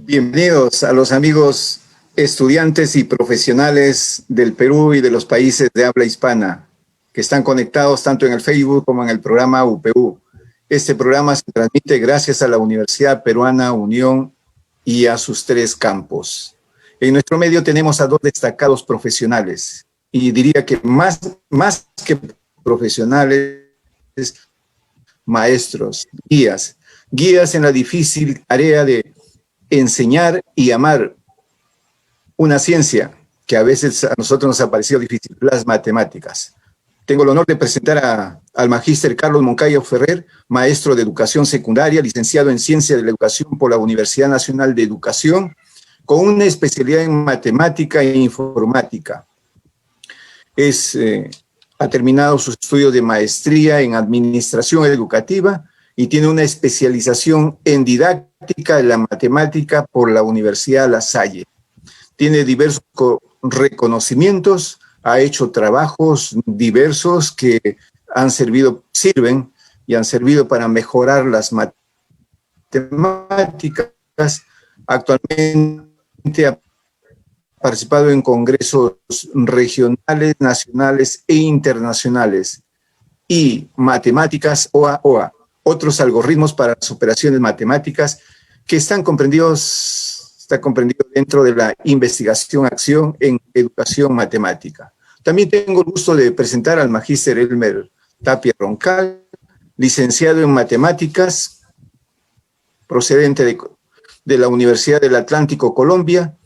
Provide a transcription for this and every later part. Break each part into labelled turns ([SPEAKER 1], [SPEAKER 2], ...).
[SPEAKER 1] Bienvenidos a los amigos estudiantes y profesionales del Perú y de los países de habla hispana que están conectados tanto en el Facebook como en el programa UPU. Este programa se transmite gracias a la Universidad Peruana Unión y a sus 3 campos. En nuestro medio tenemos a 2 destacados profesionales y diría que más que profesionales, maestros, guías en la difícil tarea de enseñar y amar una ciencia que a veces a nosotros nos ha parecido difícil, las matemáticas. Tengo el honor de presentar al magíster Carlos Moncayo Ferrer, maestro de educación secundaria, licenciado en Ciencia de la Educación por la Universidad Nacional de Educación, con una especialidad en matemática e informática. Ha terminado sus estudios de maestría en administración educativa y tiene una especialización en didáctica de la matemática por la Universidad La Salle. Tiene diversos reconocimientos, ha hecho trabajos diversos que sirven para mejorar las matemáticas. Actualmente ha participado en congresos regionales, nacionales e internacionales y matemáticas OA, otros algoritmos para las operaciones matemáticas que está comprendido dentro de la investigación-acción en educación matemática. También tengo el gusto de presentar al magíster Elmer Tapia Roncal, licenciado en matemáticas, procedente de la Universidad del Atlántico, Colombia,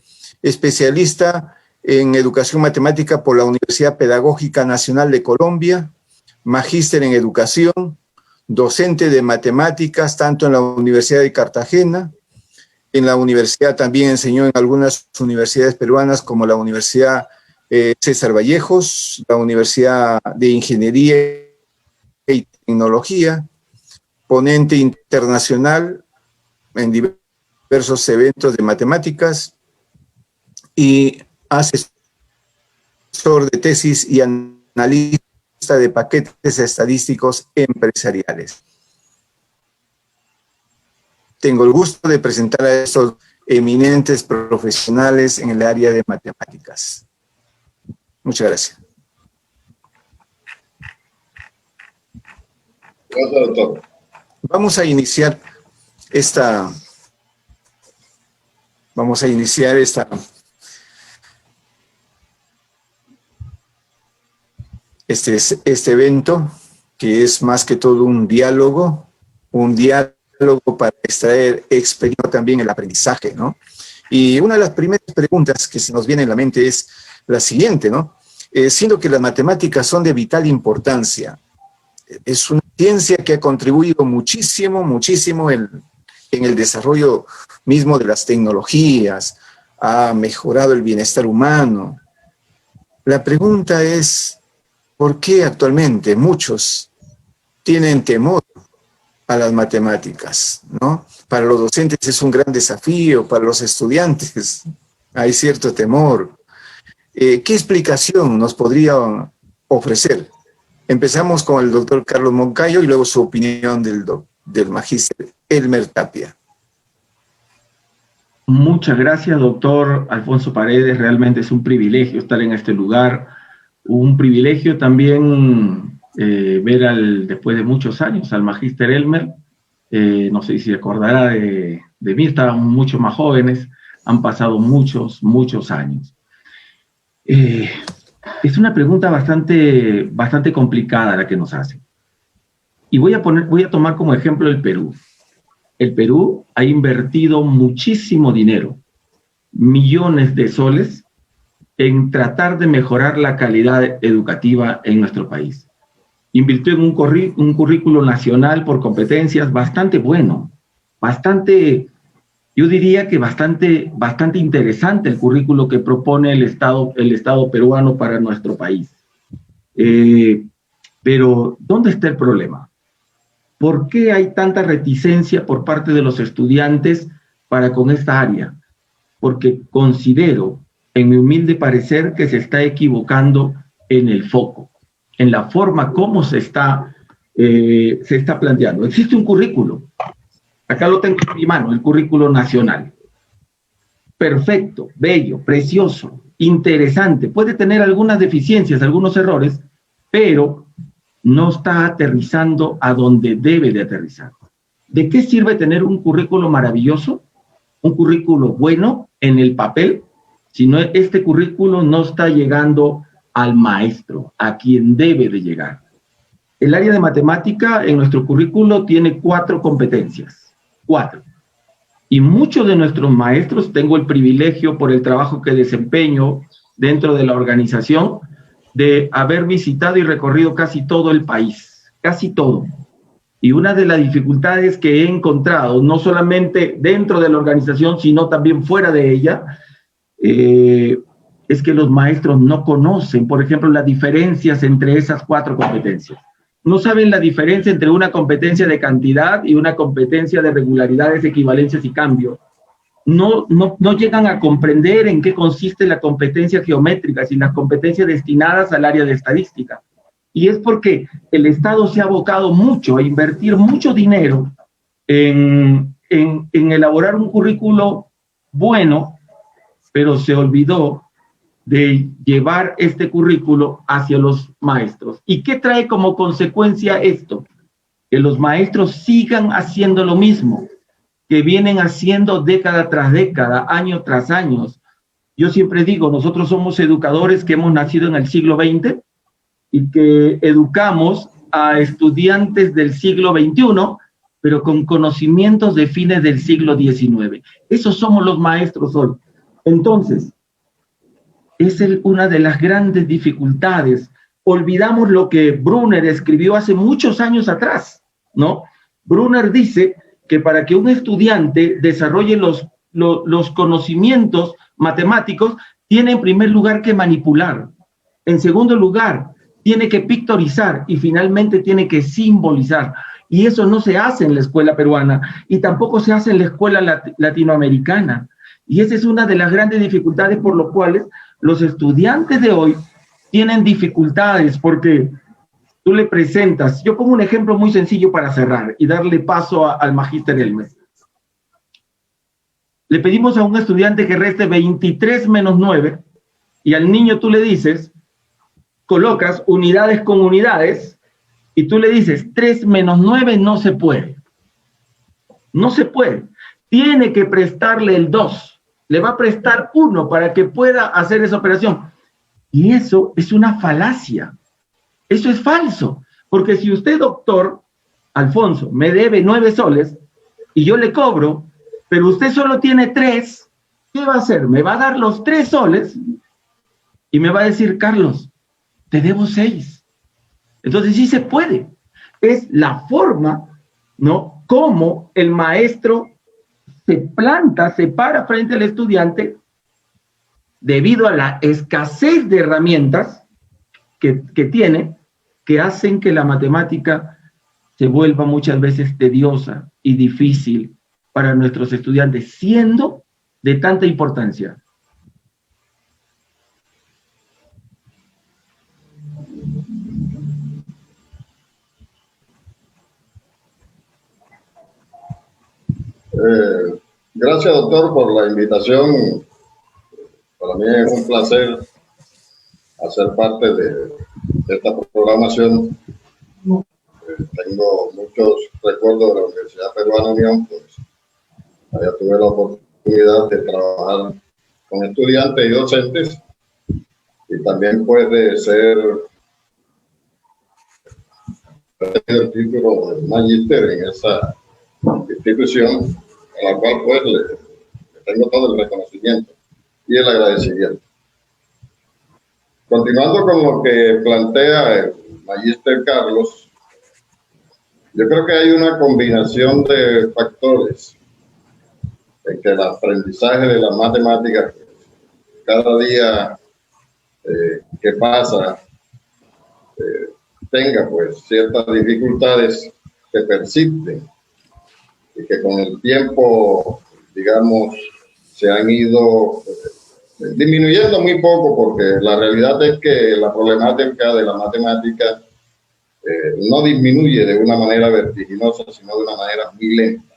[SPEAKER 1] especialista en educación matemática por la Universidad Pedagógica Nacional de Colombia, magíster en educación, docente de matemáticas tanto en la Universidad de Cartagena, en la universidad también enseñó en algunas universidades peruanas como la Universidad César Vallejos, la Universidad de Ingeniería y Tecnología, ponente internacional en diversos eventos de matemáticas y asesor de tesis y analista de paquetes estadísticos empresariales. Tengo el gusto de presentar a estos eminentes profesionales en el área de matemáticas. Muchas gracias.
[SPEAKER 2] Gracias, doctor.
[SPEAKER 1] Vamos a iniciar este evento, que es más que todo un diálogo para extraer experiencia también el aprendizaje, ¿no? Y una de las primeras preguntas que se nos viene a la mente es la siguiente, ¿no? Siendo que las matemáticas son de vital importancia, es una ciencia que ha contribuido muchísimo en el desarrollo mismo de las tecnologías, ha mejorado el bienestar humano. La pregunta es, ¿por qué actualmente muchos tienen temor a las matemáticas, ¿no? Para los docentes es un gran desafío, para los estudiantes hay cierto temor. ¿Qué explicación nos podría ofrecer? Empezamos con el doctor Carlos Moncayo y luego su opinión del magíster Elmer Tapia.
[SPEAKER 3] Muchas gracias, doctor Alfonso Paredes. Realmente es un privilegio estar en este lugar. Un privilegio también ver después de muchos años al magíster Elmer. No sé si se acordará de mí, estábamos mucho más jóvenes, han pasado muchos años. Es una pregunta bastante complicada la que nos hacen. Y voy a tomar como ejemplo el Perú. El Perú ha invertido muchísimo dinero, millones de soles, en tratar de mejorar la calidad educativa en nuestro país. Invirtió en un currículo nacional por competencias bastante bueno, yo diría que bastante interesante el currículo que propone el Estado peruano para nuestro país. Pero, ¿dónde está el problema? ¿Por qué hay tanta reticencia por parte de los estudiantes para con esta área? Porque considero, en mi humilde parecer, que se está equivocando en el foco, en la forma como se está planteando. Existe un currículo, acá lo tengo en mi mano, el currículo nacional. perfecto, bello, precioso, interesante. Puede tener algunas deficiencias, algunos errores, pero no está aterrizando a donde debe de aterrizar. ¿De qué sirve tener un currículo maravilloso, un currículo bueno en el papel, si no, este currículo no está llegando al maestro, a quien debe de llegar? El área de matemática en nuestro currículo tiene 4 competencias, 4. Y muchos de nuestros maestros, tengo el privilegio por el trabajo que desempeño dentro de la organización, de haber visitado y recorrido casi todo el país, casi todo. Y una de las dificultades que he encontrado, no solamente dentro de la organización, sino también fuera de ella, es que los maestros no conocen, por ejemplo, las diferencias entre esas 4 competencias. No saben la diferencia entre una competencia de cantidad y una competencia de regularidades, equivalencias y cambio. No llegan a comprender en qué consiste la competencia geométrica y las competencias destinadas al área de estadística. Y es porque el Estado se ha abocado mucho a invertir mucho dinero en elaborar un currículo bueno, pero se olvidó de llevar este currículo hacia los maestros. ¿Y qué trae como consecuencia esto? Que los maestros sigan haciendo lo mismo, que vienen haciendo década tras década, año tras año. Yo siempre digo, nosotros somos educadores que hemos nacido en el siglo XX y que educamos a estudiantes del siglo XXI, pero con conocimientos de fines del siglo XIX. Esos somos los maestros hoy. Entonces, es una de las grandes dificultades. Olvidamos lo que Brunner escribió hace muchos años atrás, ¿no? Brunner dice que para que un estudiante desarrolle los conocimientos matemáticos, tiene en primer lugar que manipular. En segundo lugar, tiene que pictorizar y finalmente tiene que simbolizar. Y eso no se hace en la escuela peruana y tampoco se hace en la escuela latinoamericana. Y esa es una de las grandes dificultades por las cuales los estudiantes de hoy tienen dificultades, porque tú le presentas, yo pongo un ejemplo muy sencillo para cerrar y darle paso al magíster Elmes. Le pedimos a un estudiante que reste 23 menos 9 y al niño tú le dices, colocas unidades con unidades y tú le dices 3 menos 9 no se puede. No se puede. Tiene que prestarle el 2. Le va a prestar 1 para que pueda hacer esa operación. Y eso es una falacia. Eso es falso. Porque si usted, doctor Alfonso, me debe 9 soles y yo le cobro, pero usted solo tiene 3, ¿qué va a hacer? Me va a dar los 3 soles y me va a decir, Carlos, te debo 6. Entonces sí se puede. Es la forma, ¿no? Cómo el maestro se planta, se para frente al estudiante debido a la escasez de herramientas que tiene, que hacen que la matemática se vuelva muchas veces tediosa y difícil para nuestros estudiantes, siendo de tanta importancia.
[SPEAKER 2] Gracias, doctor, por la invitación. Para mí es un placer hacer parte de esta programación. Tengo muchos recuerdos de la Universidad Peruana Unión, pues allá tuve la oportunidad de trabajar con estudiantes y docentes y también pues de ser el título de magíster en esa institución, a la cual pues le tengo todo el reconocimiento y el agradecimiento. Continuando con lo que plantea el magíster Carlos, yo creo que hay una combinación de factores en que el aprendizaje de las matemáticas cada día que pasa tenga pues ciertas dificultades que persisten y que con el tiempo, digamos, se han ido disminuyendo muy poco, porque la realidad es que la problemática de la matemática no disminuye de una manera vertiginosa, sino de una manera muy lenta.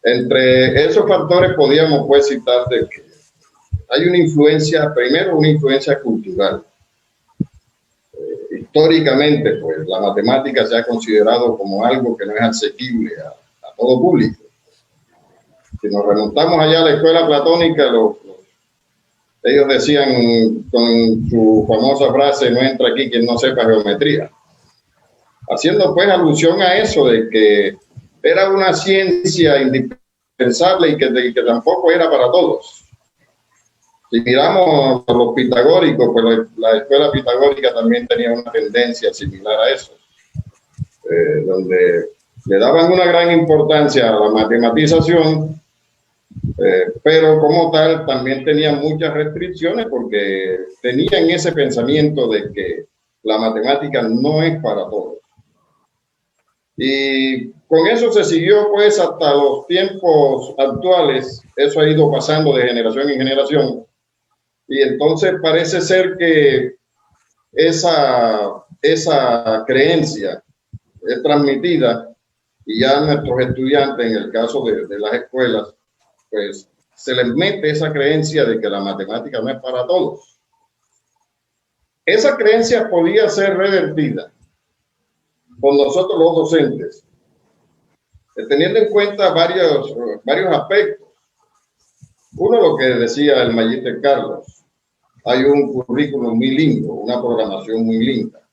[SPEAKER 2] Entre esos factores podíamos pues citar de que hay una influencia, primero una influencia cultural. Históricamente, pues la matemática se ha considerado como algo que no es asequible a todo público. Si nos remontamos allá a la escuela platónica, ellos decían con su famosa frase, no entra aquí quien no sepa geometría. Haciendo pues alusión a eso de que era una ciencia indispensable y que tampoco era para todos. Si miramos a los pitagóricos, pues la escuela pitagórica también tenía una tendencia similar a eso, donde le daban una gran importancia a la matematización, pero como tal también tenían muchas restricciones porque tenían ese pensamiento de que la matemática no es para todos. Y con eso se siguió pues hasta los tiempos actuales. Eso ha ido pasando de generación en generación. Y entonces parece ser que esa creencia es transmitida y ya nuestros estudiantes, en el caso de las escuelas, pues se les mete esa creencia de que la matemática no es para todos. Esa creencia podía ser revertida por nosotros los docentes, teniendo en cuenta varios aspectos. Uno, lo que decía el magíster Carlos, hay un currículum muy lindo, una programación muy linda,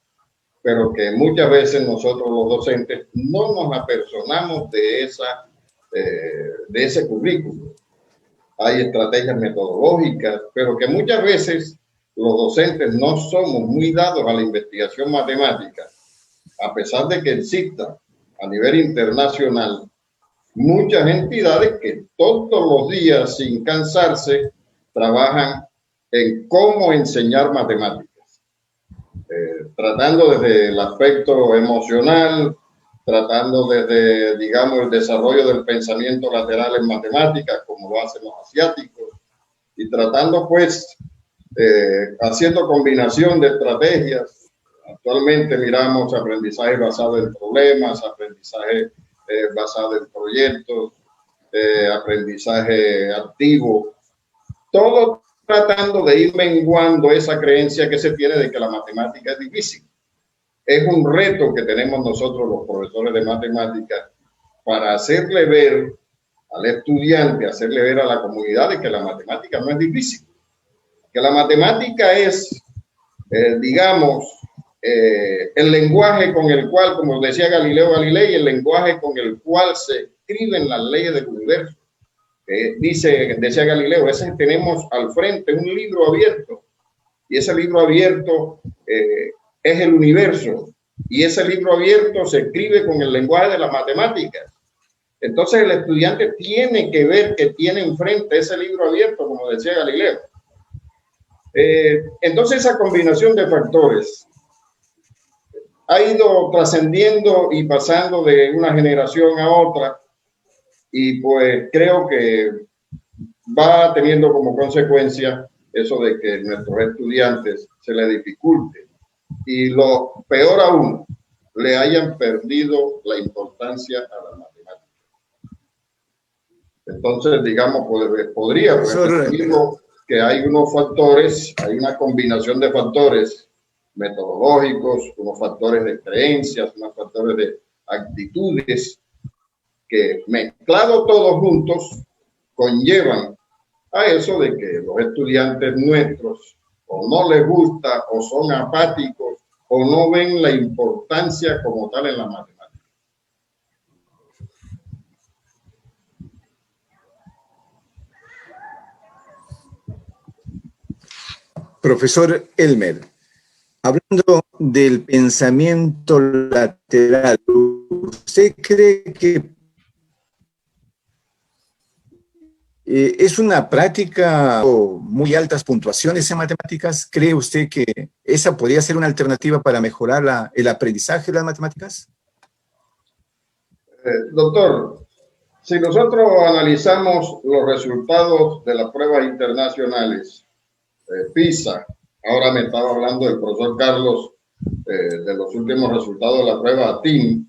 [SPEAKER 2] pero que muchas veces nosotros los docentes no nos apersonamos de ese currículum. Hay estrategias metodológicas, pero que muchas veces los docentes no somos muy dados a la investigación matemática, a pesar de que exista a nivel internacional muchas entidades que todos los días, sin cansarse, trabajan en cómo enseñar matemáticas, tratando desde el aspecto emocional, tratando desde, digamos, el desarrollo del pensamiento lateral en matemáticas, como lo hacen los asiáticos, y tratando, pues, haciendo combinación de estrategias. Actualmente miramos aprendizaje basado en problemas, aprendizaje basado en proyectos, aprendizaje activo, todo tratando de ir menguando esa creencia que se tiene de que la matemática es difícil. Es un reto que tenemos nosotros los profesores de matemáticas para hacerle ver al estudiante, hacerle ver a la comunidad de que la matemática no es difícil, que la matemática es, digamos, el lenguaje con el cual, como decía Galileo Galilei, el lenguaje con el cual se escriben las leyes del universo. Decía Galileo, ese tenemos al frente un libro abierto, y ese libro abierto es el universo, y ese libro abierto se escribe con el lenguaje de las matemáticas. Entonces el estudiante tiene que ver que tiene enfrente ese libro abierto, como decía Galileo. Entonces esa combinación de factores ha ido trascendiendo y pasando de una generación a otra, y pues creo que va teniendo como consecuencia eso de que nuestros estudiantes se les dificulte, y lo peor aún, le hayan perdido la importancia a la matemática. Entonces, digamos, podría decirlo que hay unos factores, hay una combinación de factores metodológicos, unos factores de creencias, unos factores de actitudes, que mezclados todos juntos conllevan a eso de que los estudiantes nuestros o no les gusta o son apáticos o no ven la importancia como tal en la matemática.
[SPEAKER 1] Profesor Elmer, hablando del pensamiento lateral, ¿usted cree que es una práctica con muy altas puntuaciones en matemáticas? ¿Cree usted que esa podría ser una alternativa para mejorar el aprendizaje de las matemáticas?
[SPEAKER 2] Doctor, si nosotros analizamos los resultados de las pruebas internacionales, PISA, ahora me estaba hablando el profesor Carlos de los últimos resultados de la prueba TIM,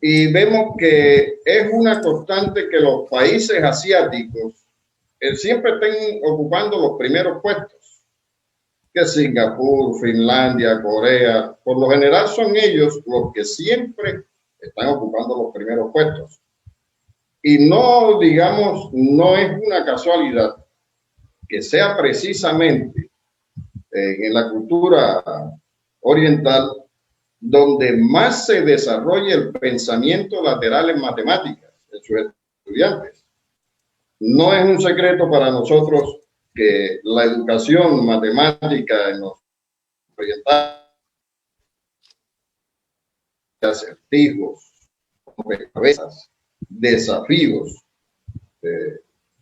[SPEAKER 2] y vemos que es una constante que los países asiáticos siempre estén ocupando los primeros puestos, que Singapur, Finlandia, Corea, por lo general son ellos los que siempre están ocupando los primeros puestos. Y no, digamos, no es una casualidad que sea precisamente en la cultura oriental donde más se desarrolla el pensamiento lateral en matemáticas en sus estudiantes. No es un secreto para nosotros que la educación matemática en los orientales, acertijos, rompecabezas, desafíos,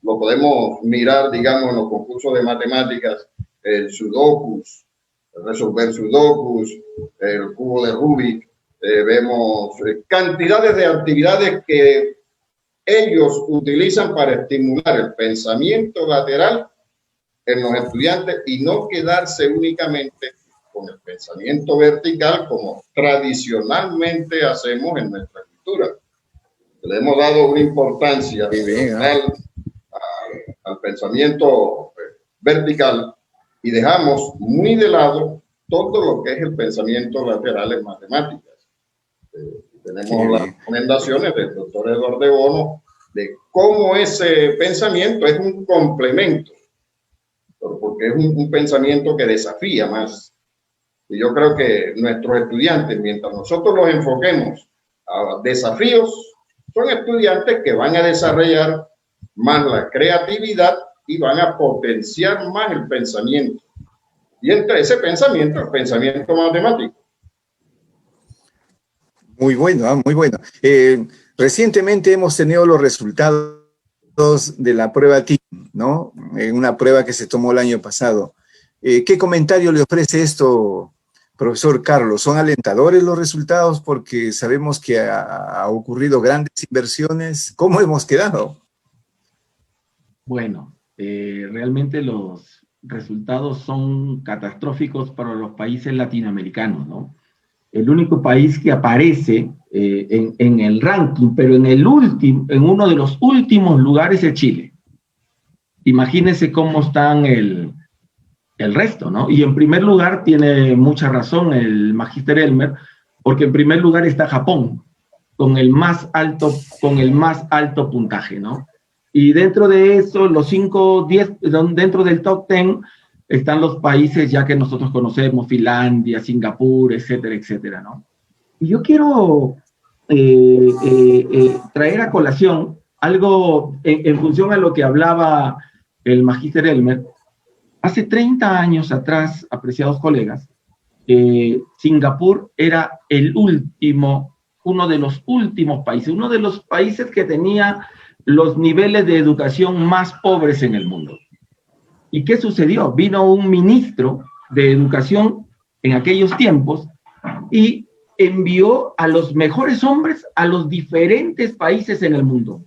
[SPEAKER 2] lo podemos mirar, digamos, en los concursos de matemáticas, el sudokus, resolver sudokus, el cubo de Rubik, vemos cantidades de actividades que ellos utilizan para estimular el pensamiento lateral en los estudiantes y no quedarse únicamente con el pensamiento vertical como tradicionalmente hacemos en nuestra cultura. Le hemos dado una importancia al pensamiento vertical y dejamos muy de lado todo lo que es el pensamiento lateral en matemáticas. Tenemos las recomendaciones del doctor Eduardo de Bono de cómo ese pensamiento es un complemento, porque es un pensamiento que desafía más. Y yo creo que nuestros estudiantes, mientras nosotros los enfoquemos a desafíos, son estudiantes que van a desarrollar más la creatividad y van a potenciar más el pensamiento. Y entre ese pensamiento, el pensamiento matemático.
[SPEAKER 1] Muy bueno, muy bueno. Recientemente hemos tenido los resultados de la prueba TIC, ¿no? Una prueba que se tomó el año pasado. ¿Qué comentario le ofrece esto, profesor Carlos? ¿Son alentadores los resultados? Porque sabemos que ha ocurrido grandes inversiones. ¿Cómo hemos quedado?
[SPEAKER 3] Bueno, realmente los resultados son catastróficos para los países latinoamericanos, ¿no? El único país que aparece en el ranking, pero en uno de los últimos lugares es Chile. Imagínense cómo están el resto, ¿no? Y en primer lugar tiene mucha razón el Magíster Elmer, porque en primer lugar está Japón, con el más alto puntaje, ¿no? Y dentro de eso, los 5, 10, dentro del top 10, están los países ya que nosotros conocemos, Finlandia, Singapur, etcétera, etcétera, ¿no? Y yo quiero traer a colación algo en función a lo que hablaba el Magíster Elmer. Hace 30 años atrás, apreciados colegas, Singapur era uno de los últimos países que tenía los niveles de educación más pobres en el mundo. ¿Y qué sucedió? Vino un ministro de educación en aquellos tiempos y envió a los mejores hombres a los diferentes países en el mundo.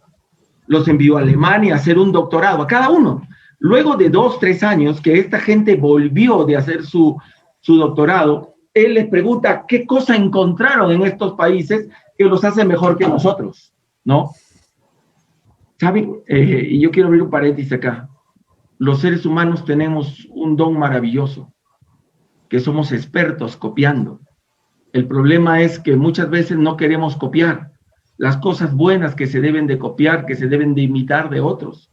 [SPEAKER 3] Los envió a Alemania a hacer un doctorado, a cada uno. Luego de 2, 3 años que esta gente volvió de hacer su doctorado, él les pregunta qué cosa encontraron en estos países que los hace mejor que nosotros, ¿no? ¿Saben? Y yo quiero abrir un paréntesis acá. Los seres humanos tenemos un don maravilloso, que somos expertos copiando. El problema es que muchas veces no queremos copiar las cosas buenas que se deben de copiar, que se deben de imitar de otros.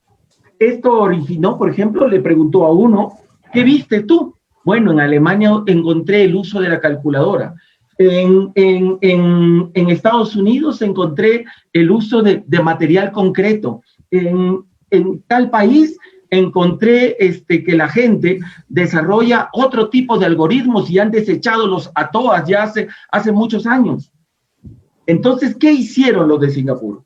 [SPEAKER 3] Esto originó, por ejemplo, le preguntó a uno, ¿qué viste tú? Bueno, en Alemania encontré el uso de la calculadora. En Estados Unidos encontré el uso de material concreto. En tal país encontré que la gente desarrolla otro tipo de algoritmos y han desechado los ATOAs ya hace muchos años. Entonces, ¿qué hicieron los de Singapur?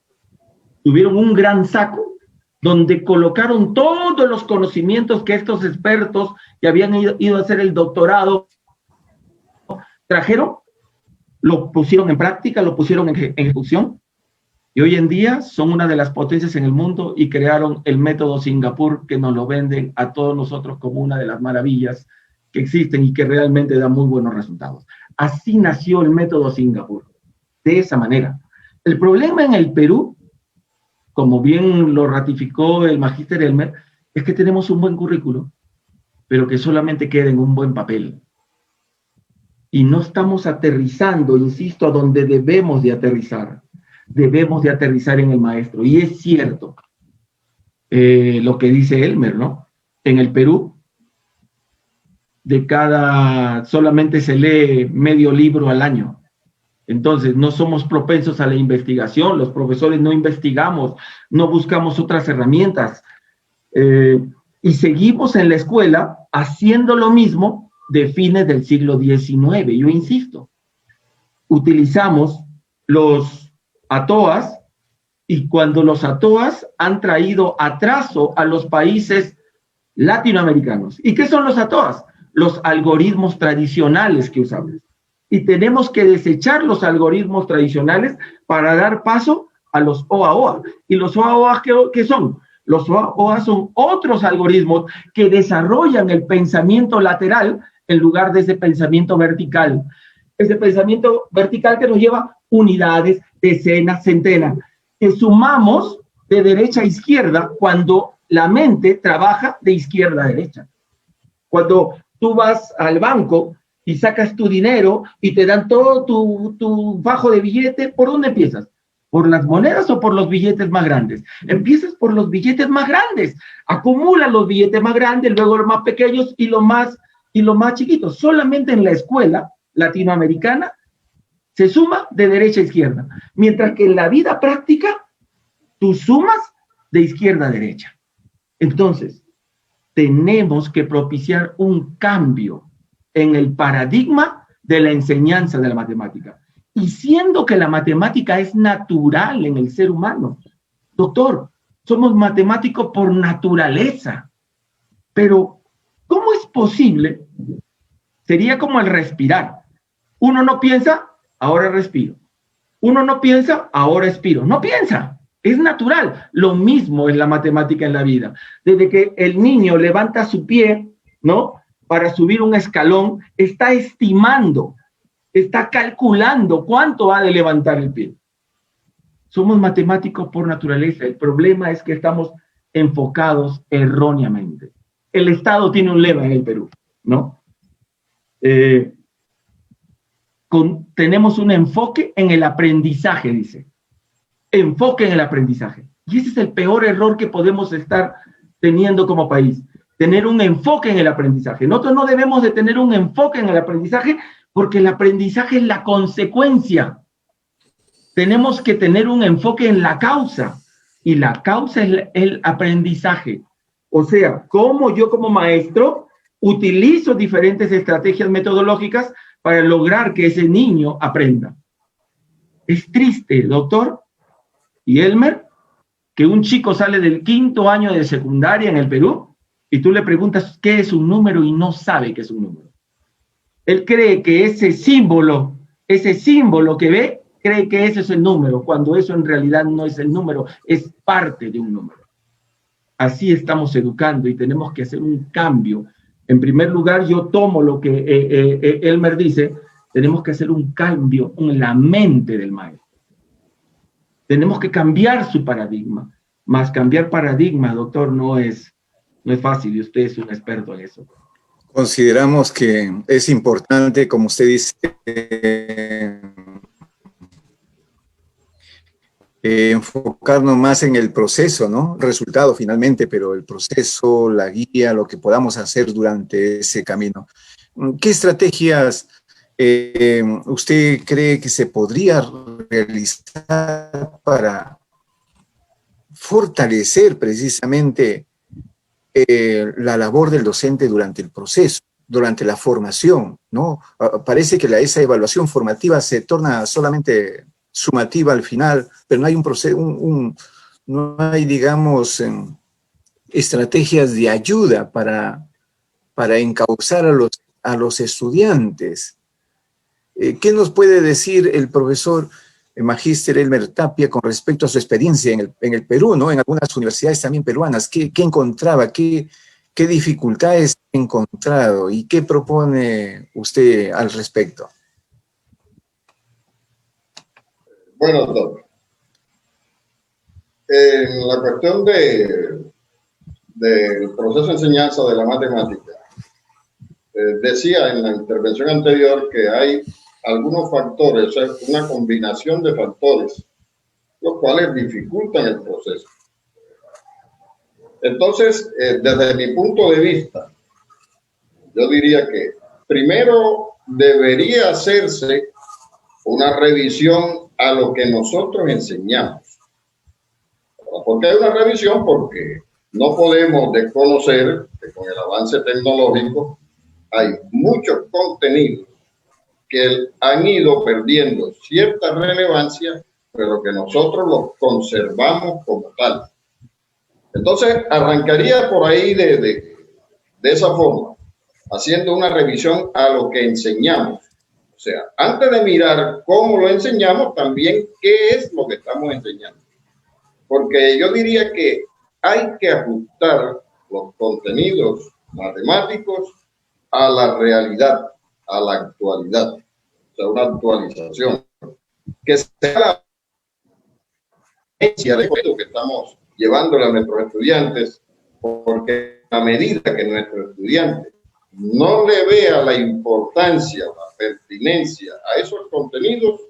[SPEAKER 3] Tuvieron un gran saco donde colocaron todos los conocimientos que estos expertos que habían ido a hacer el doctorado trajeron, lo pusieron en práctica, lo pusieron en ejecución, y hoy en día son una de las potencias en el mundo y crearon el método Singapur, que nos lo venden a todos nosotros como una de las maravillas que existen y que realmente da muy buenos resultados. Así nació el método Singapur, de esa manera. El problema en el Perú, como bien lo ratificó el magíster Elmer, es que tenemos un buen currículo, pero que solamente queda en un buen papel. Y no estamos aterrizando, insisto, a donde debemos de aterrizar. Debemos de aterrizar en el maestro. Y es cierto lo que dice Elmer, ¿no? En el Perú, solamente se lee medio libro al año. Entonces, no somos propensos a la investigación, los profesores no investigamos, no buscamos otras herramientas. Y seguimos en la escuela haciendo lo mismo de fines del siglo XIX. Yo insisto, utilizamos los ATOAS y cuando los ATOAS han traído atraso a los países latinoamericanos. ¿Y qué son los ATOAS? Los algoritmos tradicionales que usamos. Y tenemos que desechar los algoritmos tradicionales para dar paso a los OAOA. ¿Y los OAOA qué son? Los OAOA son otros algoritmos que desarrollan el pensamiento lateral en lugar de ese pensamiento vertical. Ese pensamiento vertical que nos lleva unidades, decenas, centenas, que sumamos de derecha a izquierda cuando la mente trabaja de izquierda a derecha. Cuando tú vas al banco y sacas tu dinero y te dan todo tu fajo de billete, ¿por dónde empiezas? ¿Por las monedas o por los billetes más grandes? Empiezas por los billetes más grandes, acumulas los billetes más grandes, luego los más pequeños y los más chiquitos. Solamente en la escuela latinoamericana se suma de derecha a izquierda, mientras que en la vida práctica tú sumas de izquierda a derecha. Entonces, tenemos que propiciar un cambio en el paradigma de la enseñanza de la matemática. Y siendo que la matemática es natural en el ser humano, doctor, somos matemáticos por naturaleza, pero ¿cómo es posible? Sería como el respirar. Uno no piensa, ahora respiro. Uno no piensa, ahora expiro. No piensa, es natural. Lo mismo es la matemática en la vida. Desde que el niño levanta su pie, ¿no?, para subir un escalón, está estimando, está calculando cuánto ha de levantar el pie. Somos matemáticos por naturaleza. El problema es que estamos enfocados erróneamente. El Estado tiene un lema en el Perú, ¿no? Tenemos un enfoque en el aprendizaje, dice. Enfoque en el aprendizaje. Y ese es el peor error que podemos estar teniendo como país. Tener un enfoque en el aprendizaje. Nosotros no debemos de tener un enfoque en el aprendizaje porque el aprendizaje es la consecuencia. Tenemos que tener un enfoque en la causa. Y la causa es el aprendizaje. O sea, cómo yo como maestro utilizo diferentes estrategias metodológicas para lograr que ese niño aprenda. Es triste, doctor y Elmer, que un chico sale del 5º año de secundaria en el Perú y tú le preguntas qué es un número y no sabe qué es un número. Él cree que ese símbolo que ve, cree que ese es el número, cuando eso en realidad no es el número, es parte de un número. Así estamos educando y tenemos que hacer un cambio. En primer lugar, yo tomo lo que Elmer dice, tenemos que hacer un cambio en la mente del maestro. Tenemos que cambiar su paradigma. Más cambiar paradigma, doctor, no es fácil y usted es un experto en eso.
[SPEAKER 1] Consideramos que es importante, como usted dice, enfocarnos más en el proceso, ¿no? Resultado finalmente, pero el proceso, la guía, lo que podamos hacer durante ese camino. ¿Qué estrategias usted cree que se podría realizar para fortalecer precisamente la labor del docente durante el proceso, durante la formación, ¿no? Parece que esa evaluación formativa se torna solamente sumativa al final, pero no hay un proceso, no hay, digamos, estrategias de ayuda para encauzar a los estudiantes. ¿Qué nos puede decir el profesor magíster Elmer Tapia con respecto a su experiencia en el Perú, ¿no? En algunas universidades también peruanas? ¿Qué encontraba? ¿Qué dificultades ha encontrado? ¿Y qué propone usted al respecto?
[SPEAKER 2] Bueno, doctor, En la cuestión del proceso de enseñanza de la matemática, decía en la intervención anterior que hay algunos factores, o sea, una combinación de factores, los cuales dificultan el proceso. Entonces, desde mi punto de vista, yo diría que primero debería hacerse una revisión a lo que nosotros enseñamos. ¿Por qué hay una revisión? Porque no podemos desconocer que con el avance tecnológico hay muchos contenidos que han ido perdiendo cierta relevancia, pero que nosotros los conservamos como tal. Entonces, arrancaría por ahí de esa forma, haciendo una revisión a lo que enseñamos. O sea, antes de mirar cómo lo enseñamos, también qué es lo que estamos enseñando. Porque yo diría que hay que ajustar los contenidos matemáticos a la realidad, a la actualidad. O sea, una actualización. Que sea la esencia de lo que estamos llevándole a nuestros estudiantes, porque a medida que nuestro estudiante no le vea la importancia, la pertinencia a esos contenidos,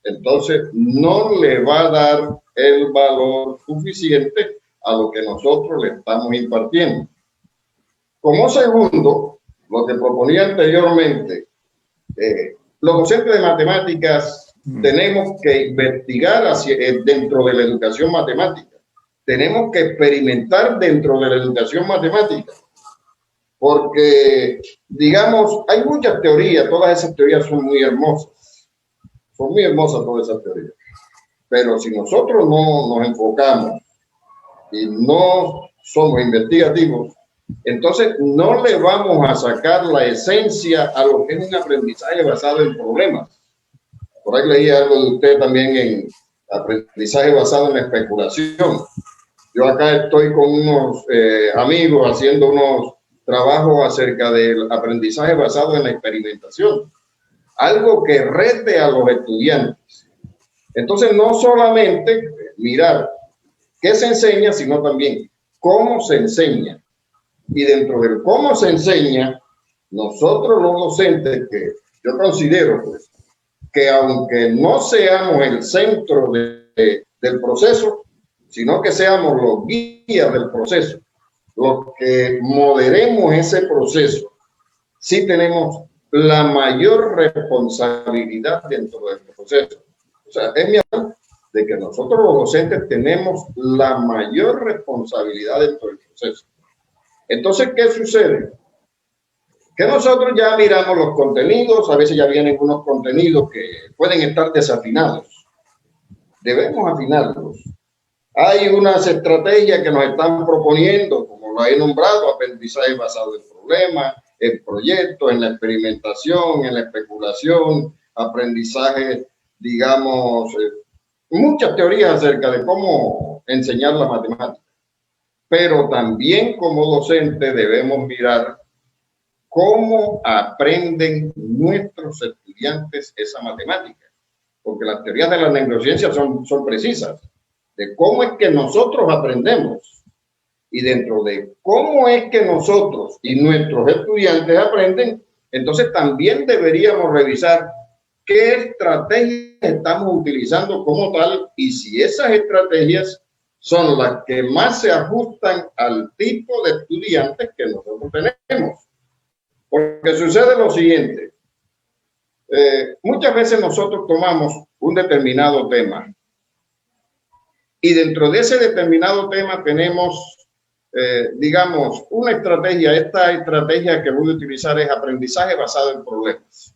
[SPEAKER 2] entonces no le va a dar el valor suficiente a lo que nosotros le estamos impartiendo. Como segundo, lo que proponía anteriormente, los docentes de matemáticas tenemos que investigar dentro de la educación matemática. Tenemos que experimentar dentro de la educación matemática. Porque, digamos, hay muchas teorías, todas esas teorías son muy hermosas. Son muy hermosas todas esas teorías. Pero si nosotros no nos enfocamos y no somos investigativos, entonces no le vamos a sacar la esencia a lo que es un aprendizaje basado en problemas. Por ahí leí algo de usted también en aprendizaje basado en la especulación. Yo acá estoy con unos amigos haciendo unos trabajos acerca del aprendizaje basado en la experimentación. Algo que rete a los estudiantes. Entonces, no solamente mirar qué se enseña, sino también cómo se enseña. Y dentro del cómo se enseña, nosotros los docentes, que yo considero pues, que aunque no seamos el centro del proceso, sino que seamos los guías del proceso, los que moderemos ese proceso, sí tenemos la mayor responsabilidad dentro del proceso. O sea, es mi opinión de que nosotros los docentes tenemos la mayor responsabilidad dentro del proceso. Entonces, ¿qué sucede? Que nosotros ya miramos los contenidos, a veces ya vienen unos contenidos que pueden estar desafinados. Debemos afinarlos. Hay unas estrategias que nos están proponiendo, como lo he nombrado, aprendizaje basado en problemas, en proyectos, en la experimentación, en la especulación, aprendizaje, digamos, muchas teorías acerca de cómo enseñar la matemática. Pero también como docente debemos mirar cómo aprenden nuestros estudiantes esa matemática, porque las teorías de la neurociencia son precisas, de cómo es que nosotros aprendemos y dentro de cómo es que nosotros y nuestros estudiantes aprenden, entonces también deberíamos revisar qué estrategias estamos utilizando como tal y si esas estrategias son las que más se ajustan al tipo de estudiantes que nosotros tenemos. Porque sucede lo siguiente, muchas veces nosotros tomamos un determinado tema y dentro de ese determinado tema tenemos, digamos, una estrategia. Esta estrategia que voy a utilizar es aprendizaje basado en problemas.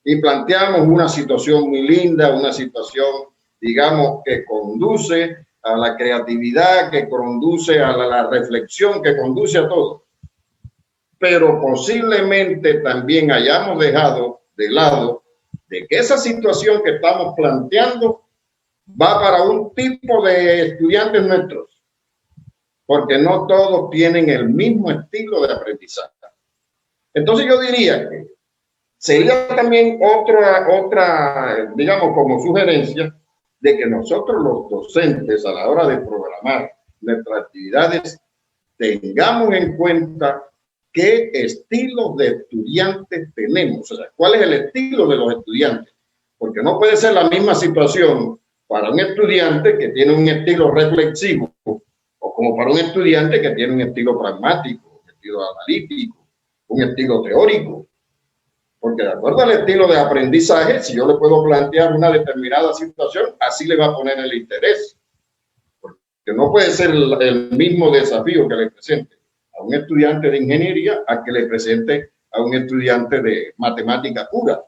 [SPEAKER 2] Y planteamos una situación muy linda, una situación, digamos, que conduce a la creatividad, que conduce a la reflexión, que conduce a todo. Pero posiblemente también hayamos dejado de lado de que esa situación que estamos planteando va para un tipo de estudiantes nuestros, porque no todos tienen el mismo estilo de aprendizaje. Entonces yo diría que sería también otra, digamos, como sugerencia, de que nosotros los docentes a la hora de programar nuestras actividades tengamos en cuenta qué estilos de estudiantes tenemos, o sea, cuál es el estilo de los estudiantes, porque no puede ser la misma situación para un estudiante que tiene un estilo reflexivo o como para un estudiante que tiene un estilo pragmático, un estilo analítico, un estilo teórico. Porque de acuerdo al estilo de aprendizaje, si yo le puedo plantear una determinada situación, así le va a poner el interés. Porque no puede ser el mismo desafío que le presente a un estudiante de ingeniería a que le presente a un estudiante de matemática pura.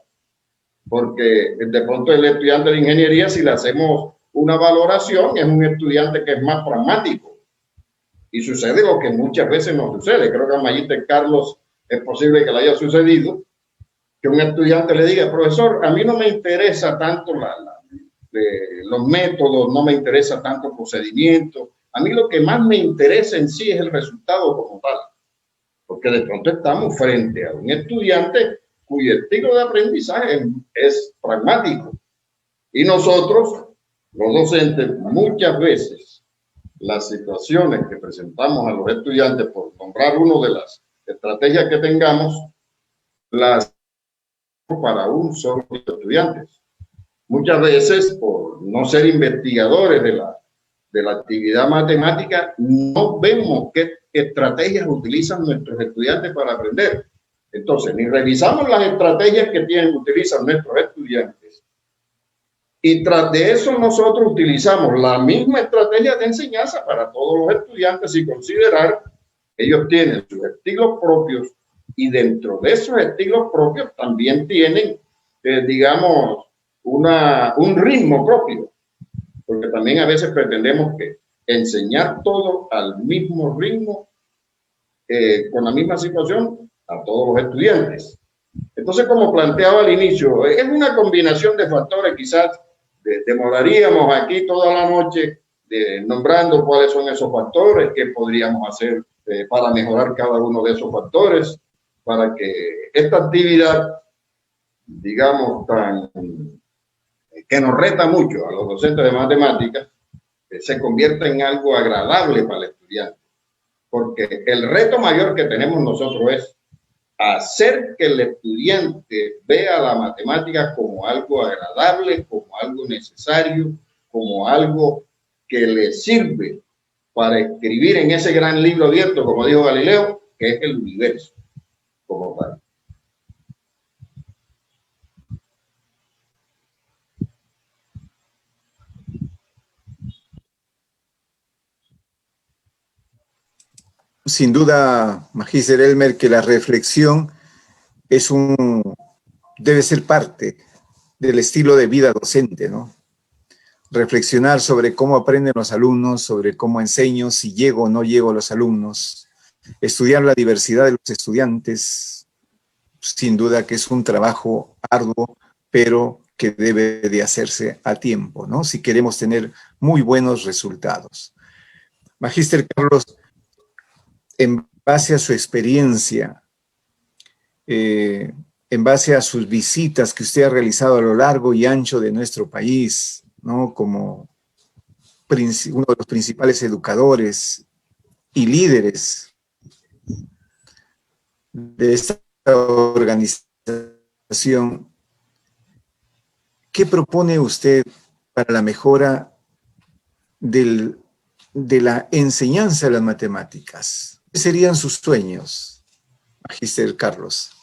[SPEAKER 2] Porque de pronto el estudiante de ingeniería, si le hacemos una valoración, es un estudiante que es más pragmático. Y sucede lo que muchas veces no sucede. Creo que a Magíster Carlos es posible que le haya sucedido, que un estudiante le diga, profesor, a mí no me interesa tanto los métodos, no me interesa tanto el procedimiento, a mí lo que más me interesa en sí es el resultado como tal, porque de pronto estamos frente a un estudiante cuyo estilo de aprendizaje es pragmático. Y nosotros, los docentes, muchas veces las situaciones que presentamos a los estudiantes, por nombrar una de las estrategias que tengamos, las para un solo de estudiantes. Muchas veces, por no ser investigadores de la actividad matemática, no vemos qué estrategias utilizan nuestros estudiantes para aprender. Entonces, ni revisamos las estrategias que utilizan nuestros estudiantes, y tras de eso nosotros utilizamos la misma estrategia de enseñanza para todos los estudiantes y considerar que ellos tienen sus estilos propios, y dentro de esos estilos propios también tienen, digamos, un ritmo propio, porque también a veces pretendemos que enseñar todo al mismo ritmo, con la misma situación, a todos los estudiantes. Entonces, como planteaba al inicio, es una combinación de factores. Quizás demoraríamos aquí toda la noche nombrando cuáles son esos factores, qué podríamos hacer para mejorar cada uno de esos factores, para que esta actividad, digamos, que nos reta mucho a los docentes de matemáticas, se convierta en algo agradable para el estudiante. Porque el reto mayor que tenemos nosotros es hacer que el estudiante vea la matemática como algo agradable, como algo necesario, como algo que le sirve para escribir en ese gran libro abierto, como dijo Galileo, que es el universo como tal.
[SPEAKER 1] Sin duda, Magíster Elmer, que la reflexión debe ser parte del estilo de vida docente, ¿no? Reflexionar sobre cómo aprenden los alumnos, sobre cómo enseño, si llego o no llego a los alumnos, estudiar la diversidad de los estudiantes, sin duda que es un trabajo arduo, pero que debe de hacerse a tiempo, ¿no? Si queremos tener muy buenos resultados. Magíster Carlos, en base a su experiencia, en base a sus visitas que usted ha realizado a lo largo y ancho de nuestro país, ¿no? Como uno de los principales educadores y líderes de esta organización, ¿qué propone usted para la mejora de la enseñanza de las matemáticas? ¿Qué serían sus sueños, Magíster Carlos?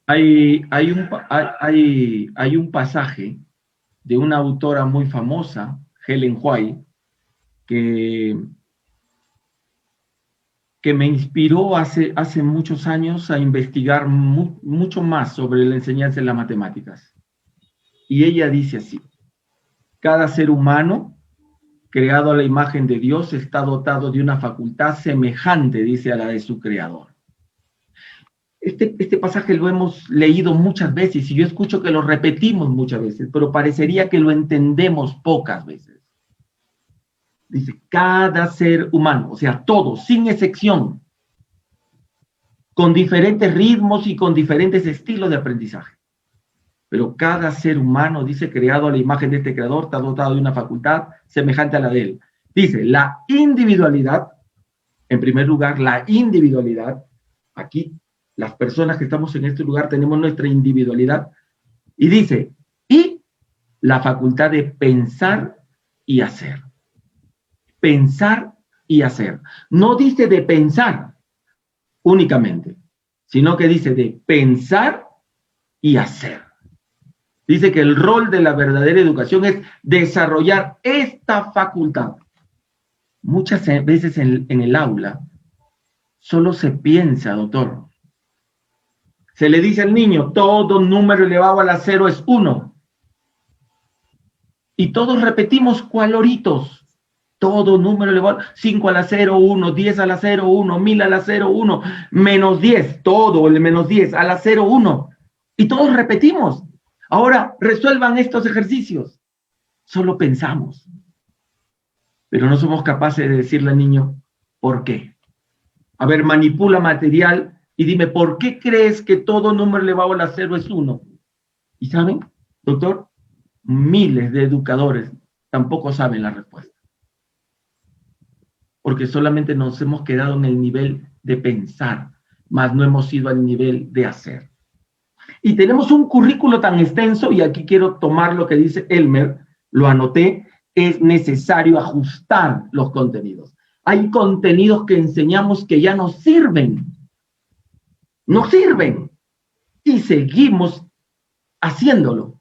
[SPEAKER 3] Hay un pasaje de una autora muy famosa, Helen White, que me inspiró hace muchos años a investigar mucho más sobre la enseñanza de las matemáticas. Y ella dice así: cada ser humano creado a la imagen de Dios está dotado de una facultad semejante, dice, a la de su creador. Este pasaje lo hemos leído muchas veces y yo escucho que lo repetimos muchas veces, pero parecería que lo entendemos pocas veces. Dice, cada ser humano, o sea, todos, sin excepción, con diferentes ritmos y con diferentes estilos de aprendizaje. Pero cada ser humano, dice, creado a la imagen de este creador, está dotado de una facultad semejante a la de él. Dice, la individualidad, en primer lugar, la individualidad, aquí, las personas que estamos en este lugar tenemos nuestra individualidad, y dice, y la facultad de pensar y hacer. Pensar y hacer. No dice de pensar únicamente, sino que dice de pensar y hacer. Dice que el rol de la verdadera educación es desarrollar esta facultad. Muchas veces en el aula solo se piensa, doctor. Se le dice al niño, todo número elevado a la 0 es 1. Y todos repetimos cualoritos. Todo número elevado, 5 a la 0, 1, 10 a la 0, 1, 1000 a la 0, 1, menos 10, todo el menos 10 a la 0, 1. Y todos repetimos. Ahora, resuelvan estos ejercicios. Solo pensamos. Pero no somos capaces de decirle al niño, ¿por qué? A ver, manipula material y dime, ¿por qué crees que todo número elevado a la 0 es 1? ¿Y saben, doctor? Miles de educadores tampoco saben la respuesta. Porque solamente nos hemos quedado en el nivel de pensar, más no hemos ido al nivel de hacer. Y tenemos un currículo tan extenso, y aquí quiero tomar lo que dice Elmer, lo anoté, es necesario ajustar los contenidos. Hay contenidos que enseñamos que ya no sirven. No sirven. Y seguimos haciéndolo.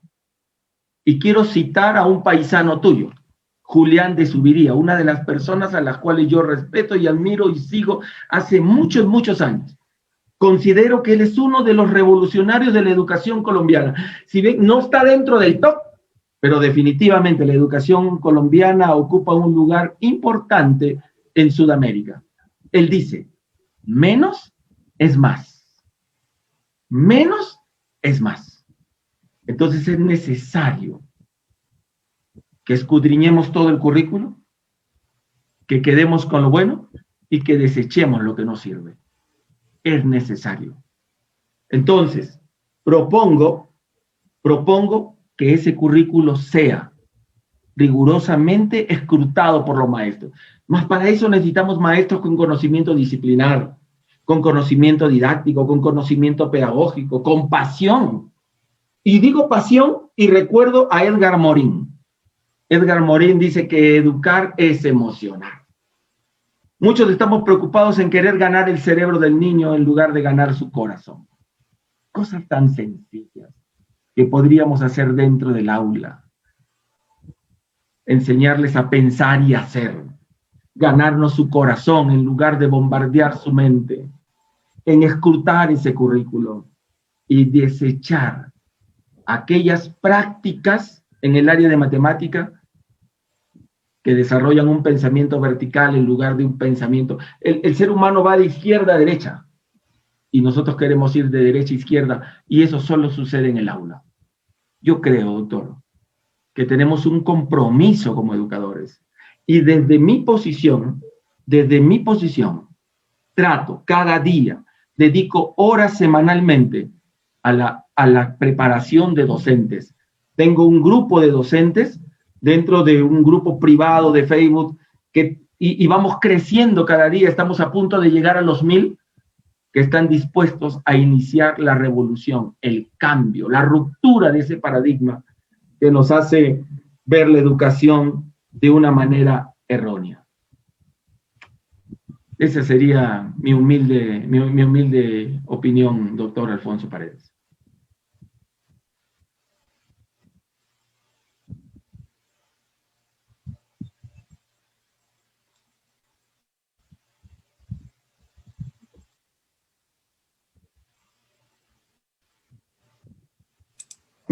[SPEAKER 3] Y quiero citar a un paisano tuyo, Julián de Zuviría, una de las personas a las cuales yo respeto y admiro y sigo hace muchos, muchos años. Considero que él es uno de los revolucionarios de la educación colombiana. Si bien no está dentro del top, pero definitivamente la educación colombiana ocupa un lugar importante en Sudamérica. Él dice, menos es más. Menos es más. Entonces es necesario que escudriñemos todo el currículo, que quedemos con lo bueno y que desechemos lo que no sirve. Es necesario. Entonces, propongo que ese currículo sea rigurosamente escrutado por los maestros. Mas para eso necesitamos maestros con conocimiento disciplinar, con conocimiento didáctico, con conocimiento pedagógico, con pasión. Y digo pasión y recuerdo a Edgar Morin. Edgar Morin dice que educar es emocionar. Muchos estamos preocupados en querer ganar el cerebro del niño en lugar de ganar su corazón. Cosas tan sencillas que podríamos hacer dentro del aula. Enseñarles a pensar y hacer. Ganarnos su corazón en lugar de bombardear su mente. En escrutar ese currículo y desechar aquellas prácticas en el área de matemática que desarrollan un pensamiento vertical en lugar de un pensamiento. El ser humano va de izquierda a derecha y nosotros queremos ir de derecha a izquierda y eso solo sucede en el aula. Yo creo, doctor, que tenemos un compromiso como educadores y desde mi posición, trato cada día, dedico horas semanalmente a la preparación de docentes. Tengo un grupo de docentes dentro de un grupo privado de Facebook y vamos creciendo cada día, estamos a punto de llegar a los 1000 que están dispuestos a iniciar la revolución, el cambio, la ruptura de ese paradigma que nos hace ver la educación de una manera errónea. Esa sería mi humilde opinión, doctor Alfonso Paredes.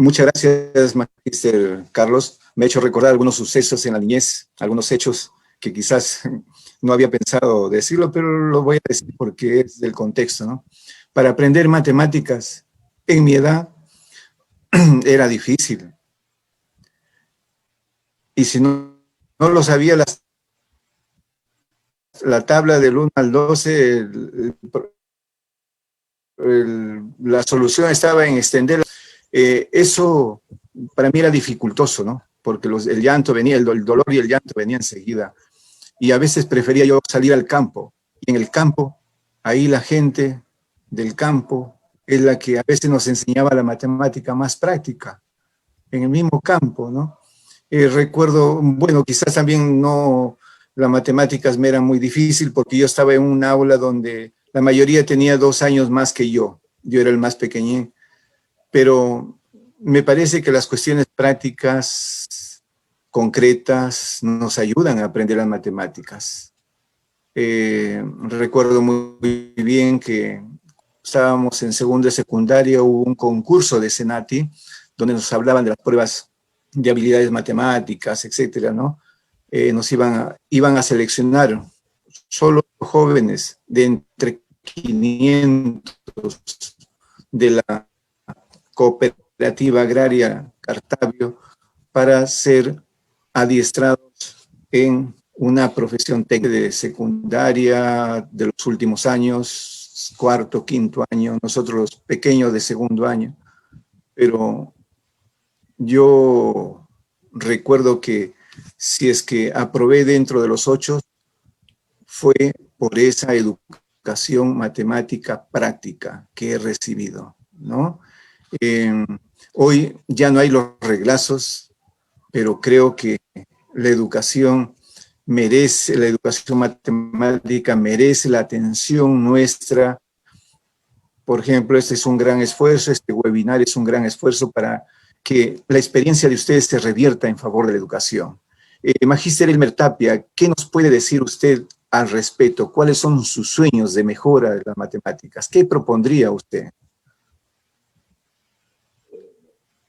[SPEAKER 1] Muchas gracias, Magíster Carlos. Me ha hecho recordar algunos sucesos en la niñez, algunos hechos que quizás no había pensado decirlo, pero lo voy a decir porque es del contexto, ¿no? Para aprender matemáticas en mi edad era difícil. Y si no lo sabía, la tabla del 1 al 12, la solución estaba en extender. Eso para mí era dificultoso, ¿no? Porque el llanto venía, el dolor y el llanto venían enseguida. Y a veces prefería yo salir al campo. Y en el campo, ahí la gente del campo es la que a veces nos enseñaba la matemática más práctica, en el mismo campo, ¿no? Recuerdo, bueno, quizás también no, las matemáticas me eran muy difícil porque yo estaba en un aula donde la mayoría tenía 2 años más que yo era el más pequeñín, pero me parece que las cuestiones prácticas, concretas, nos ayudan a aprender las matemáticas. Recuerdo muy bien que estábamos en segundo de secundaria, hubo un concurso de Senati, donde nos hablaban de las pruebas de habilidades matemáticas, etcétera, ¿no? Nos iban a seleccionar solo jóvenes de entre 500 de la Cooperativa Agraria Cartavio para ser adiestrados en una profesión técnica de secundaria de los últimos años, cuarto, quinto año, nosotros los pequeños de segundo año. Pero yo recuerdo que si es que aprobé dentro de los 8, fue por esa educación matemática práctica que he recibido, ¿no? Hoy ya no hay los reglazos, pero creo que la educación matemática merece la atención nuestra. Por ejemplo, este es un gran esfuerzo, este webinar es un gran esfuerzo para que la experiencia de ustedes se revierta en favor de la educación. Magíster Elmer Tapia, ¿qué nos puede decir usted al respecto? ¿Cuáles son sus sueños de mejora de las matemáticas? ¿Qué propondría usted?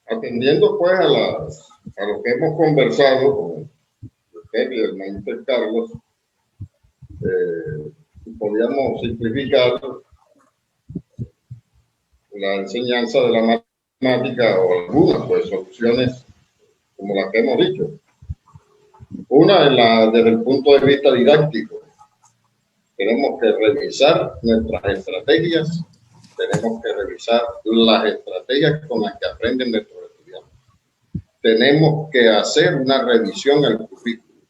[SPEAKER 2] Atendiendo pues a lo que hemos conversado con usted y el maestro Carlos, podríamos simplificar la enseñanza de la matemática o algunas pues soluciones como las que hemos dicho. Una es desde el punto de vista didáctico. Tenemos que revisar nuestras estrategias, tenemos que revisar las estrategias con las que aprenden nuestros estudiantes. Tenemos que hacer una revisión al currículo.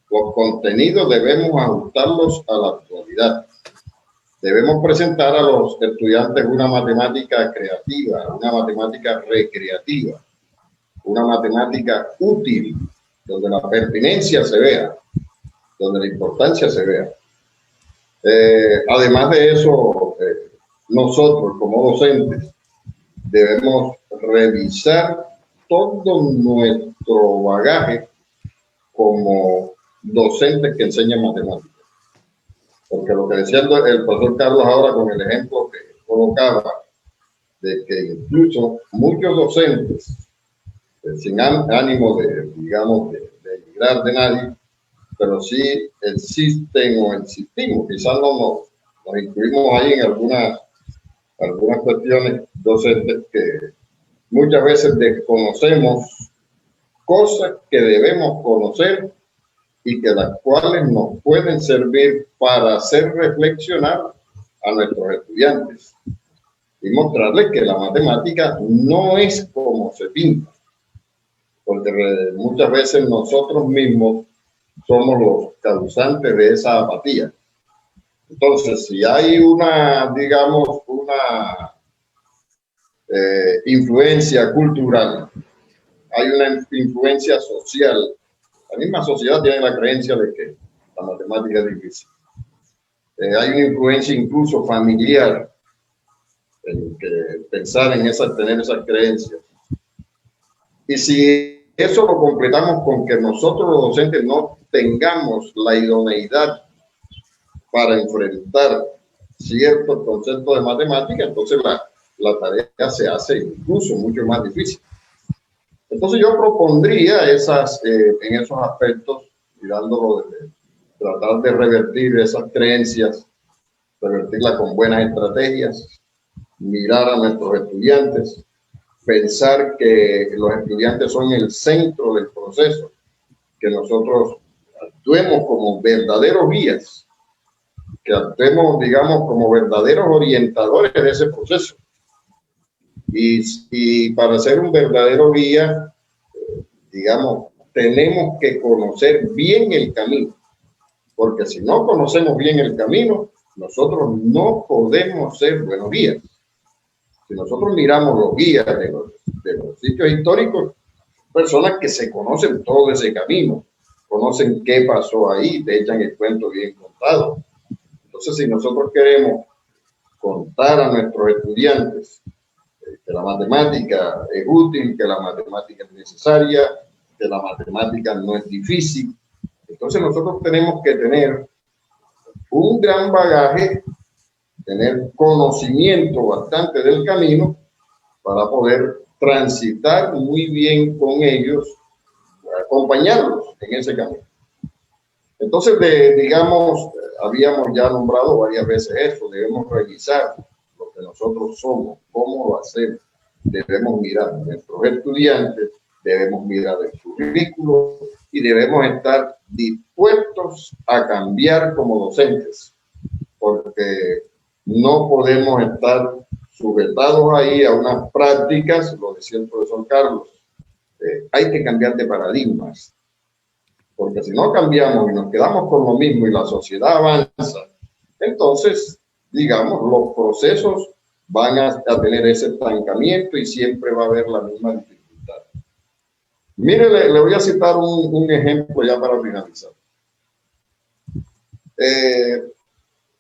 [SPEAKER 2] Los contenidos debemos ajustarlos a la actualidad. Debemos presentar a los estudiantes una matemática creativa, una matemática recreativa, una matemática útil, donde la pertinencia se vea, donde la importancia se vea. Además de eso, nosotros como docentes debemos revisar todo nuestro bagaje como docentes que enseñan matemáticas. Porque lo que decía el profesor Carlos ahora con el ejemplo que colocaba, de que incluso muchos docentes, sin ánimo de, digamos, de denigrar de nadie, pero sí existen o insistimos, quizás no nos incluimos ahí en algunas cuestiones docentes que muchas veces desconocemos cosas que debemos conocer y que las cuales nos pueden servir para hacer reflexionar a nuestros estudiantes y mostrarles que la matemática no es como se pinta, porque muchas veces nosotros mismos somos los causantes de esa apatía. Entonces, si hay una, digamos, una influencia cultural, hay una influencia social, la misma sociedad tiene la creencia de que la matemática es difícil. Hay una influencia incluso familiar en que pensar en tener esas creencias. Y si eso lo completamos con que nosotros los docentes no tengamos la idoneidad para enfrentar ciertos conceptos de matemática, entonces la tarea se hace incluso mucho más difícil. Entonces yo propondría en esos aspectos, mirándolo de tratar de revertir esas creencias, revertirlas con buenas estrategias, mirar a nuestros estudiantes, pensar que los estudiantes son el centro del proceso, que nosotros actuemos como verdaderos guías que actuemos, digamos, como verdaderos orientadores de ese proceso. Y para ser un verdadero guía, digamos, tenemos que conocer bien el camino, porque si no conocemos bien el camino, nosotros no podemos ser buenos guías. Si nosotros miramos los guías de los sitios históricos, personas que se conocen todo ese camino, conocen qué pasó ahí, te echan el cuento bien contado. Entonces, si nosotros queremos contar a nuestros estudiantes que la matemática es útil, que la matemática es necesaria, que la matemática no es difícil, entonces nosotros tenemos que tener un gran bagaje, tener conocimiento bastante del camino para poder transitar muy bien con ellos, acompañarlos en ese camino. Entonces, digamos, habíamos ya nombrado varias veces eso, debemos revisar lo que nosotros somos, cómo lo hacemos, debemos mirar a nuestros estudiantes, debemos mirar el currículo y debemos estar dispuestos a cambiar como docentes, porque no podemos estar sujetados ahí a unas prácticas, lo decía el profesor Carlos, hay que cambiar de paradigmas, porque si no cambiamos y nos quedamos con lo mismo y la sociedad avanza, entonces, digamos, los procesos van a tener ese estancamiento y siempre va a haber la misma dificultad. Mire, le voy a citar un ejemplo ya para finalizar.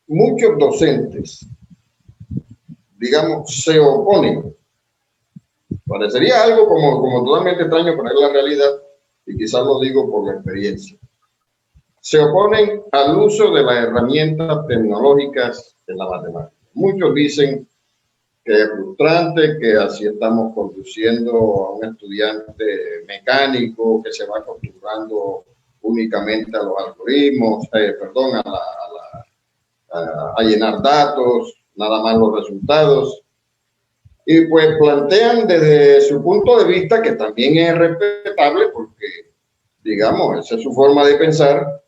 [SPEAKER 2] Muchos docentes, digamos, se oponen. Parecería algo como totalmente extraño, pero es la realidad, y quizás lo digo por la experiencia. Se oponen al uso de las herramientas tecnológicas en la matemática. Muchos dicen que es frustrante, que así estamos conduciendo a un estudiante mecánico que se va acostumbrando únicamente a los algoritmos, a llenar datos, nada más los resultados. Y pues plantean desde su punto de vista, que también es respetable porque, digamos, esa es su forma de pensar,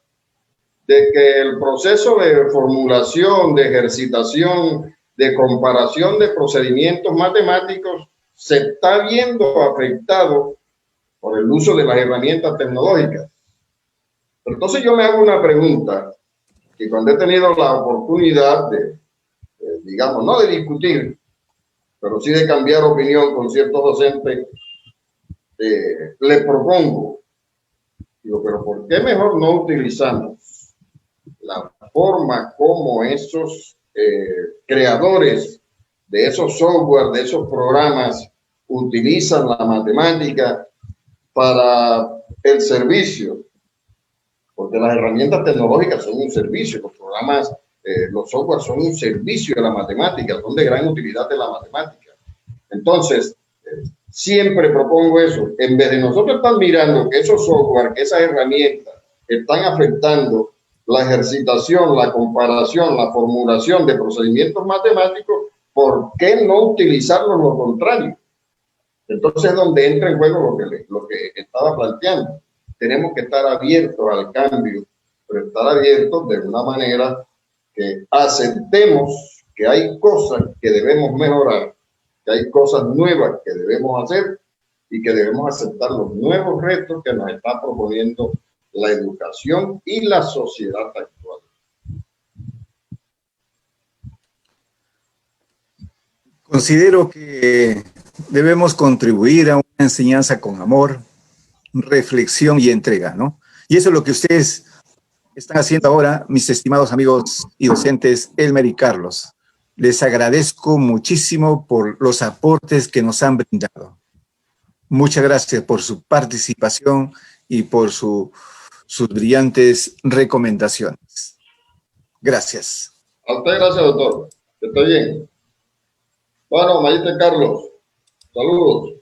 [SPEAKER 2] de que el proceso de formulación, de ejercitación, de comparación de procedimientos matemáticos se está viendo afectado por el uso de las herramientas tecnológicas. Entonces yo me hago una pregunta, que cuando he tenido la oportunidad digamos, no de discutir, pero sí de cambiar opinión con ciertos docentes, le propongo, digo, pero ¿por qué mejor no utilizamos la forma como esos creadores de esos software, de esos programas, utilizan la matemática para el servicio? Porque las herramientas tecnológicas son un servicio, los programas, los software son un servicio de la matemática, son de gran utilidad de la matemática. Entonces, siempre propongo eso. En vez de nosotros estar mirando que esos software, que esas herramientas están afectando la ejercitación, la comparación, la formulación de procedimientos matemáticos, ¿por qué no utilizarlo lo contrario? Entonces es donde entra en juego lo que estaba planteando. Tenemos que estar abiertos al cambio, pero estar abiertos de una manera que aceptemos que hay cosas que debemos mejorar, que hay cosas nuevas que debemos hacer y que debemos aceptar los nuevos retos que nos está proponiendo la educación y la sociedad actual.
[SPEAKER 1] Considero que debemos contribuir a una enseñanza con amor, reflexión y entrega, ¿no? Y eso es lo que ustedes están haciendo ahora, mis estimados amigos y docentes Elmer y Carlos. Les agradezco muchísimo por los aportes que nos han brindado. Muchas gracias por su participación y por sus brillantes recomendaciones. Gracias.
[SPEAKER 2] A usted gracias, doctor. Que esté bien. Bueno, maestro Carlos, saludos.